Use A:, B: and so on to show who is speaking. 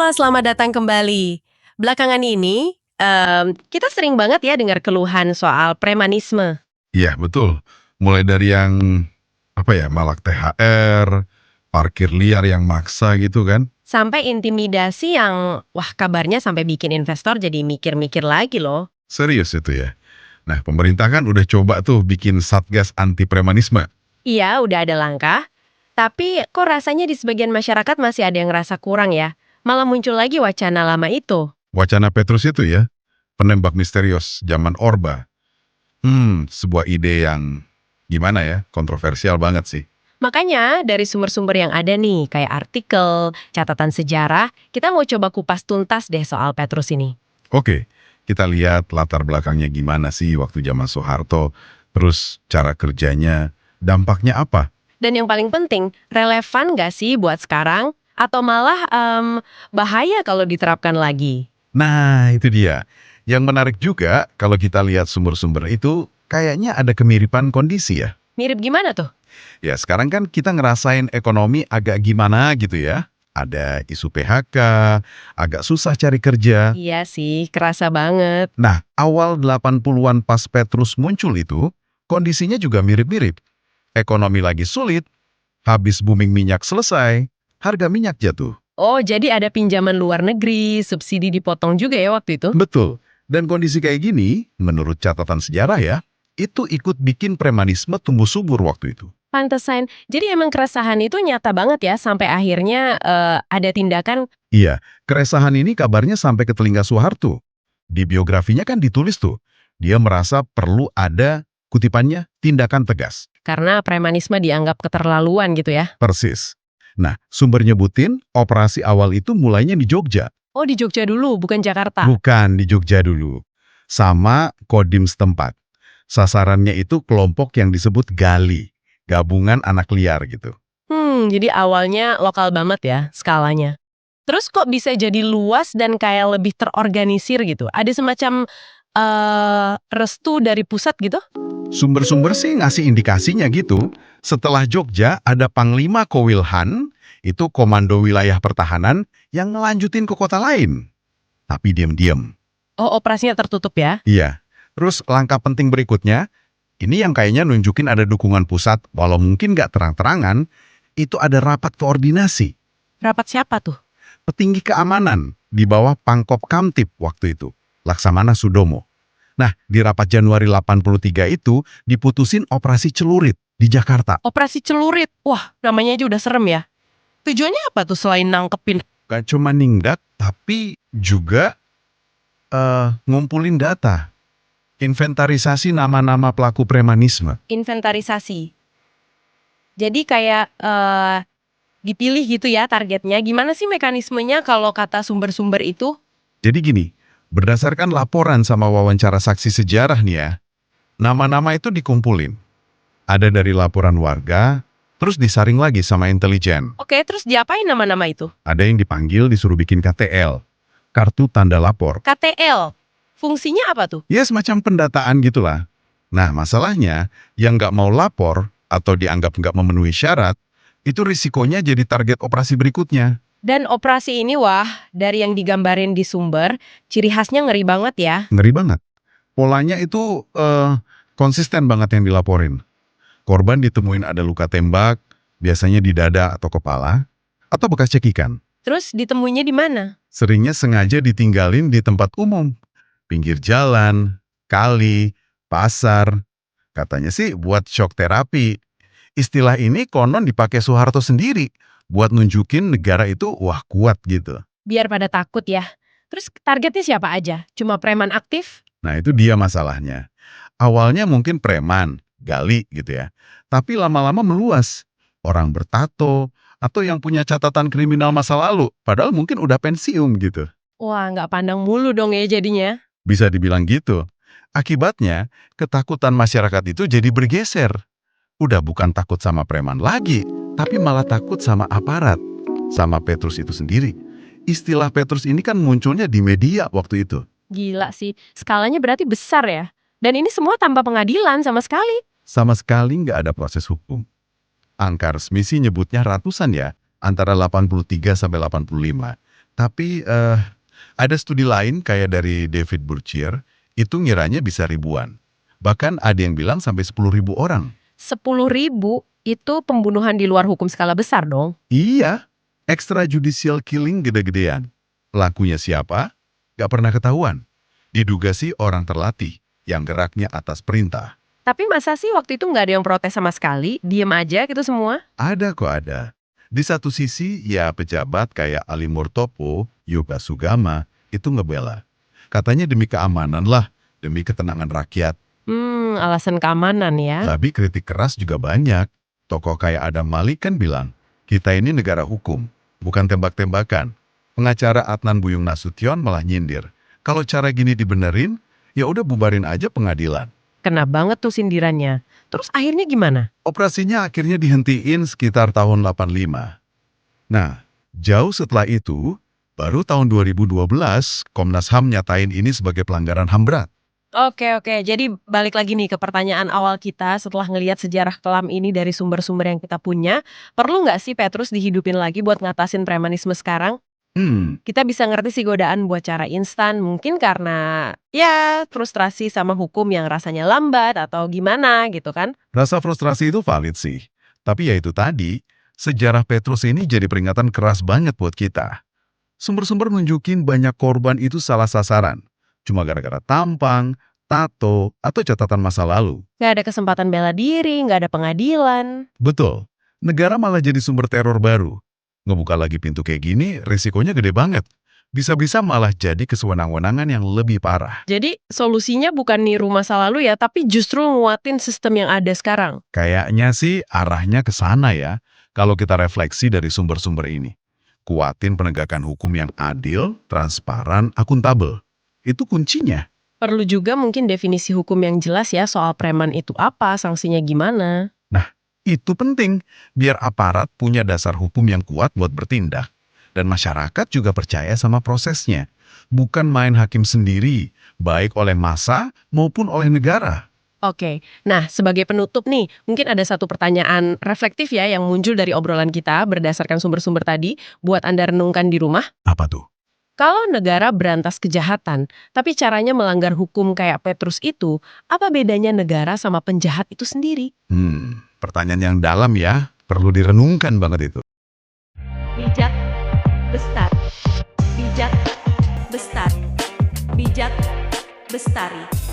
A: Halo, selamat datang kembali. Belakangan ini, kita sering banget ya dengar keluhan soal premanisme.
B: Iya, betul. Mulai dari yang, apa ya, malak THR, parkir liar yang maksa gitu kan.
A: Sampai intimidasi yang, wah kabarnya sampai bikin investor jadi mikir-mikir lagi loh.
B: Serius itu ya. Nah, pemerintah kan udah coba tuh bikin satgas anti premanisme.
A: Iya, udah ada langkah. Tapi kok rasanya di sebagian masyarakat masih ada yang ngerasa kurang ya? Malah muncul lagi wacana lama itu.
B: Wacana Petrus itu ya, penembak misterius zaman Orba. Sebuah ide yang, gimana ya, kontroversial banget sih.
A: Makanya dari sumber-sumber yang ada nih, kayak artikel, catatan sejarah, kita mau coba kupas tuntas deh soal Petrus ini.
B: Oke, kita lihat latar belakangnya gimana sih waktu zaman Soeharto, terus cara kerjanya, dampaknya apa.
A: Dan yang paling penting, relevan nggak sih buat sekarang? Atau malah bahaya kalau diterapkan lagi?
B: Nah, itu dia. Yang menarik juga, kalau kita lihat sumber-sumber itu, kayaknya ada kemiripan kondisi ya.
A: Mirip gimana tuh?
B: Ya, sekarang kan kita ngerasain ekonomi agak gimana gitu ya. Ada isu PHK, agak susah cari kerja.
A: Iya sih, kerasa banget.
B: Nah, awal 80-an pas Petrus muncul itu, kondisinya juga mirip-mirip. Ekonomi lagi sulit, habis booming minyak selesai, harga minyak jatuh.
A: Oh, jadi ada pinjaman luar negeri, subsidi dipotong juga ya waktu itu?
B: Betul. Dan kondisi kayak gini, menurut catatan sejarah ya, itu ikut bikin premanisme tumbuh subur waktu itu.
A: Pantesan. Jadi emang keresahan itu nyata banget ya, sampai akhirnya ada tindakan.
B: Iya, keresahan ini kabarnya sampai ke telinga Soeharto. Di biografinya kan ditulis tuh, dia merasa perlu ada, kutipannya, tindakan tegas.
A: Karena premanisme dianggap keterlaluan gitu ya.
B: Persis. Nah, sumber nyebutin, operasi awal itu mulainya di Jogja.
A: Oh, di Jogja dulu, bukan Jakarta.
B: Bukan di Jogja dulu. Sama Kodim setempat. Sasarannya itu kelompok yang disebut Gali, gabungan anak liar gitu.
A: Jadi awalnya lokal banget ya skalanya. Terus kok bisa jadi luas dan kayak lebih terorganisir gitu? Ada semacam restu dari pusat gitu?
B: Sumber-sumber sih ngasih indikasinya gitu. Setelah Jogja ada Panglima Kowilhan, itu komando wilayah pertahanan yang ngelanjutin ke kota lain. Tapi diam-diam.
A: Oh, operasinya tertutup ya?
B: Iya. Terus langkah penting berikutnya, ini yang kayaknya nunjukin ada dukungan pusat, walau mungkin nggak terang-terangan, itu ada rapat koordinasi.
A: Rapat siapa tuh?
B: Petinggi keamanan di bawah Pangkop Kamtib waktu itu, Laksamana Sudomo. Nah, di rapat Januari 83 itu diputusin operasi celurit di Jakarta.
A: Operasi celurit. Wah, namanya aja udah serem ya. Tujuannya apa tuh selain nangkepin?
B: Gak cuma ningdak, tapi juga ngumpulin data. Inventarisasi nama-nama pelaku premanisme.
A: Inventarisasi. Jadi kayak dipilih gitu ya targetnya. Gimana sih mekanismenya kalau kata sumber-sumber itu?
B: Jadi gini, berdasarkan laporan sama wawancara saksi sejarah nih ya, nama-nama itu dikumpulin. Ada dari laporan warga, terus disaring lagi sama intelijen.
A: Oke, terus diapain nama-nama itu?
B: Ada yang dipanggil disuruh bikin KTL, kartu tanda lapor.
A: KTL. Fungsinya apa tuh?
B: Ya semacam pendataan gitulah. Nah masalahnya, yang nggak mau lapor atau dianggap nggak memenuhi syarat, itu risikonya jadi target operasi berikutnya.
A: Dan operasi ini wah, dari yang digambarin di sumber, ciri khasnya ngeri banget ya.
B: Ngeri banget. Polanya itu konsisten banget yang dilaporin. Korban ditemuin ada luka tembak, biasanya di dada atau kepala, atau bekas cekikan.
A: Terus ditemuinya di mana?
B: Seringnya sengaja ditinggalin di tempat umum, pinggir jalan, kali, pasar. Katanya sih buat shock terapi. Istilah ini konon dipakai Soeharto sendiri buat nunjukin negara itu wah kuat gitu.
A: Biar pada takut ya. Terus targetnya siapa aja? Cuma preman aktif?
B: Nah itu dia masalahnya. Awalnya mungkin preman, gali gitu ya. Tapi lama-lama meluas. Orang bertato, atau yang punya catatan kriminal masa lalu. Padahal mungkin udah pensiun gitu.
A: Wah, nggak pandang mulu dong ya jadinya.
B: Bisa dibilang gitu. Akibatnya, ketakutan masyarakat itu jadi bergeser. Udah bukan takut sama preman lagi, tapi malah takut sama aparat. Sama Petrus itu sendiri. Istilah Petrus ini kan munculnya di media waktu itu.
A: Gila sih, skalanya berarti besar ya. Dan ini semua tanpa pengadilan sama sekali.
B: Sama sekali nggak ada proses hukum. Angka resmi sih nyebutnya ratusan ya, antara 83 sampai 85. Tapi ada studi lain kayak dari David Burchier, itu ngiranya bisa ribuan. Bahkan ada yang bilang sampai 10.000 orang.
A: 10.000 itu pembunuhan di luar hukum skala besar dong.
B: Iya, extrajudicial killing gede-gedean. Pelakunya siapa? Gak pernah ketahuan. Diduga sih orang terlatih, yang geraknya atas perintah.
A: Tapi masa sih waktu itu nggak ada yang protes sama sekali? Diem aja gitu semua?
B: Ada kok ada. Di satu sisi, ya pejabat kayak Ali Murtopo, Yoga Sugama, itu ngebela. Katanya demi keamanan lah, demi ketenangan rakyat.
A: Alasan keamanan ya.
B: Tapi kritik keras juga banyak. Tokoh kayak Adam Malik kan bilang, kita ini negara hukum, bukan tembak-tembakan. Pengacara Adnan Buyung Nasution malah nyindir. Kalau cara gini dibenerin, ya udah bubarin aja pengadilan.
A: Kena banget tuh sindirannya. Terus akhirnya gimana?
B: Operasinya akhirnya dihentiin sekitar tahun 85. Nah, jauh setelah itu, baru tahun 2012, Komnas HAM nyatain ini sebagai pelanggaran HAM berat.
A: Oke. Jadi balik lagi nih ke pertanyaan awal kita setelah ngelihat sejarah kelam ini dari sumber-sumber yang kita punya. Perlu nggak sih Petrus dihidupin lagi buat ngatasin premanisme sekarang? Kita bisa ngerti sih godaan buat cara instan, mungkin karena ya frustrasi sama hukum yang rasanya lambat atau gimana gitu kan.
B: Rasa frustrasi itu valid sih. Tapi ya itu tadi, sejarah Petrus ini jadi peringatan keras banget buat kita. Sumber-sumber nunjukin banyak korban itu salah sasaran. Cuma gara-gara tampang, tato, atau catatan masa lalu.
A: Nggak ada kesempatan bela diri, nggak ada pengadilan.
B: Betul, negara malah jadi sumber teror baru. Ngebuka lagi pintu kayak gini, risikonya gede banget. Bisa-bisa malah jadi kesewenang-wenangan yang lebih parah.
A: Jadi solusinya bukan niru masa lalu ya, tapi justru nguatin sistem yang ada sekarang.
B: Kayaknya sih arahnya ke sana ya, kalau kita refleksi dari sumber-sumber ini. Kuatin penegakan hukum yang adil, transparan, akuntabel. Itu kuncinya.
A: Perlu juga mungkin definisi hukum yang jelas ya soal preman itu apa, sanksinya gimana.
B: Nah, itu penting, biar aparat punya dasar hukum yang kuat buat bertindak. Dan masyarakat juga percaya sama prosesnya. Bukan main hakim sendiri, baik oleh massa maupun oleh negara.
A: Oke, nah sebagai penutup nih, mungkin ada satu pertanyaan reflektif ya yang muncul dari obrolan kita berdasarkan sumber-sumber tadi buat Anda renungkan di rumah.
B: Apa tuh?
A: Kalau negara berantas kejahatan, tapi caranya melanggar hukum kayak Petrus itu, apa bedanya negara sama penjahat itu sendiri?
B: Pertanyaan yang dalam ya, perlu direnungkan banget itu.
C: Bijak, besar. Bijak, besar. Bijak, bestari.